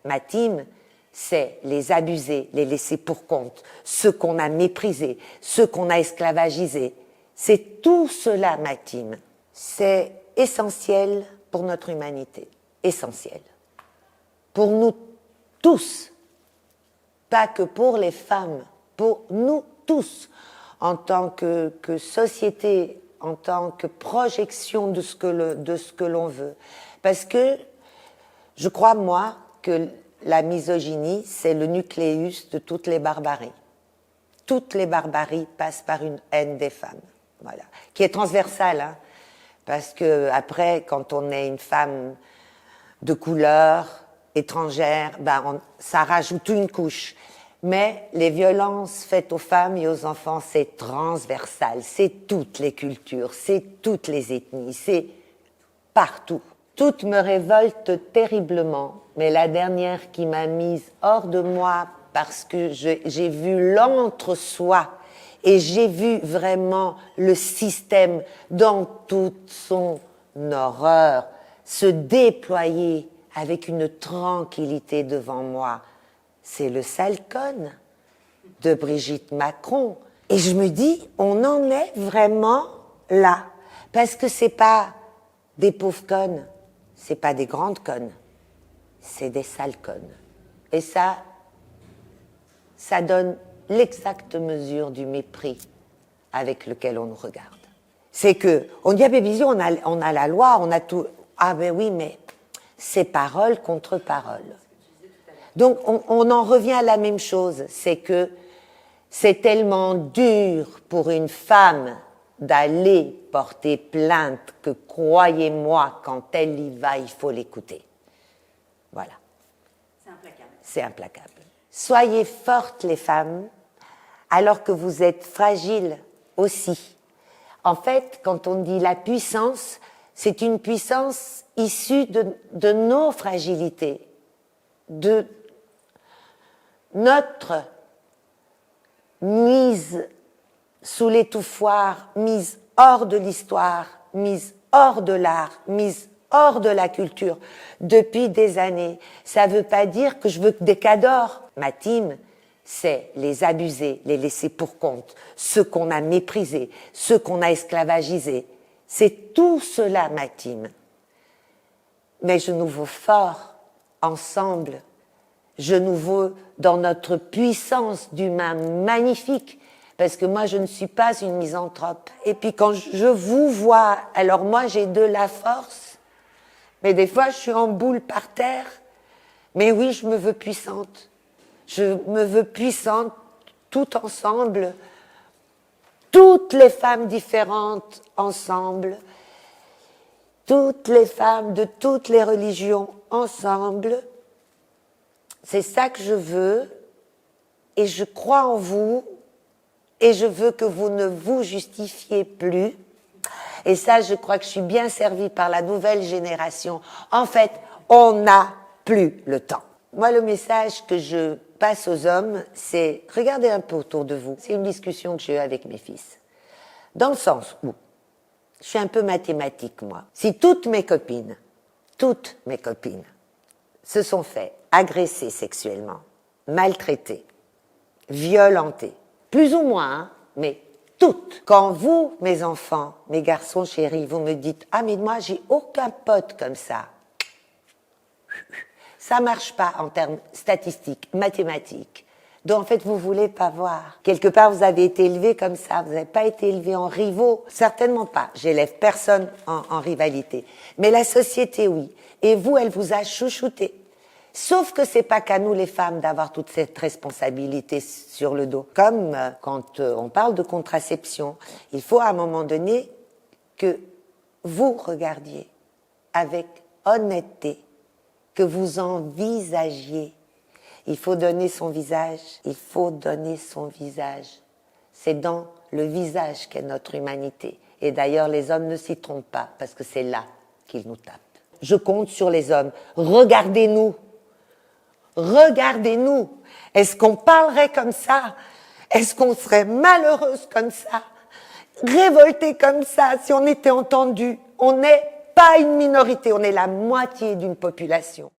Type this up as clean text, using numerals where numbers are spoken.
ma team, c'est les abusés, les laissés pour compte, ceux qu'on a méprisés, ceux qu'on a esclavagisés. C'est tout cela, ma team. C'est essentiel pour notre humanité, essentiel. Pour nous tous, pas que pour les femmes, pour nous tous, en tant que société, en tant que projection de ce que l'on veut. Parce que je crois, moi, que la misogynie, c'est le nucléus de toutes les barbaries. Toutes les barbaries passent par une haine des femmes, voilà, qui est transversale, hein, parce que après, quand on est une femme de couleur, étrangère, ça rajoute une couche. Mais les violences faites aux femmes et aux enfants, c'est transversal, c'est toutes les cultures, c'est toutes les ethnies, c'est partout. Toutes me révoltent terriblement, mais la dernière qui m'a mise hors de moi parce que j'ai vu l'entre-soi et j'ai vu vraiment le système dans toute son horreur se déployer avec une tranquillité devant moi. C'est le sale conne de Brigitte Macron. Et je me dis, on en est vraiment là. Parce que c'est pas des pauvres connes, c'est pas des grandes connes, c'est des sales connes. Et ça donne l'exacte mesure du mépris avec lequel on nous regarde. C'est que, on dit, ah ben bisous, on a la loi, on a tout. Ah ben oui, mais c'est parole contre parole. Donc on en revient à la même chose, c'est que c'est tellement dur pour une femme d'aller porter plainte que, croyez-moi, quand elle y va, il faut l'écouter. Voilà. C'est implacable. C'est implacable. Soyez fortes, les femmes, alors que vous êtes fragiles aussi. En fait, quand on dit la puissance, c'est une puissance issue de nos fragilités, de notre mise sous l'étouffoir, mise hors de l'histoire, mise hors de l'art, mise hors de la culture depuis des années. Ça ne veut pas dire que je veux que des cadors. Ma team, c'est les abusés, les laissés pour compte, ceux qu'on a méprisés, ceux qu'on a esclavagisés. C'est tout cela, ma team. Mais je nous veux forts, ensemble. Je nous veux dans notre puissance d'humain magnifique, parce que moi je ne suis pas une misanthrope. Et puis quand je vous vois, alors moi j'ai de la force, mais des fois je suis en boule par terre. Mais oui, je me veux puissante. Je me veux puissante, tout ensemble, toutes les femmes différentes ensemble, toutes les femmes de toutes les religions ensemble. C'est ça que je veux, et je crois en vous, et je veux que vous ne vous justifiez plus. Et ça, je crois que je suis bien servie par la nouvelle génération. En fait, on n'a plus le temps. Moi, le message que je passe aux hommes, c'est regardez un peu autour de vous. C'est une discussion que j'ai eue avec mes fils. Dans le sens où, je suis un peu mathématique, moi. Si toutes mes copines, se sont fait agresser sexuellement, maltraiter, violenter, plus ou moins, hein, mais toutes. Quand vous, mes enfants, mes garçons chéris, vous me dites « Ah, mais moi, j'ai aucun pote comme ça », ça marche pas en termes statistiques, mathématiques. Donc, en fait, vous voulez pas voir. Quelque part, vous avez été élevé comme ça. Vous n'avez pas été élevé en rivaux. Certainement pas. J'élève personne en rivalité. Mais la société, oui. Et vous, elle vous a chouchouté. Sauf que c'est pas qu'à nous, les femmes, d'avoir toute cette responsabilité sur le dos. Comme quand on parle de contraception, il faut à un moment donné que vous regardiez avec honnêteté, que vous envisagiez. Il faut donner son visage. Il faut donner son visage. C'est dans le visage qu'est notre humanité. Et d'ailleurs, les hommes ne s'y trompent pas, parce que c'est là qu'ils nous tapent. Je compte sur les hommes. Regardez-nous. Regardez-nous. Est-ce qu'on parlerait comme ça? Est-ce qu'on serait malheureuse comme ça? Révoltée comme ça, si on était entendu? On n'est pas une minorité, on est la moitié d'une population.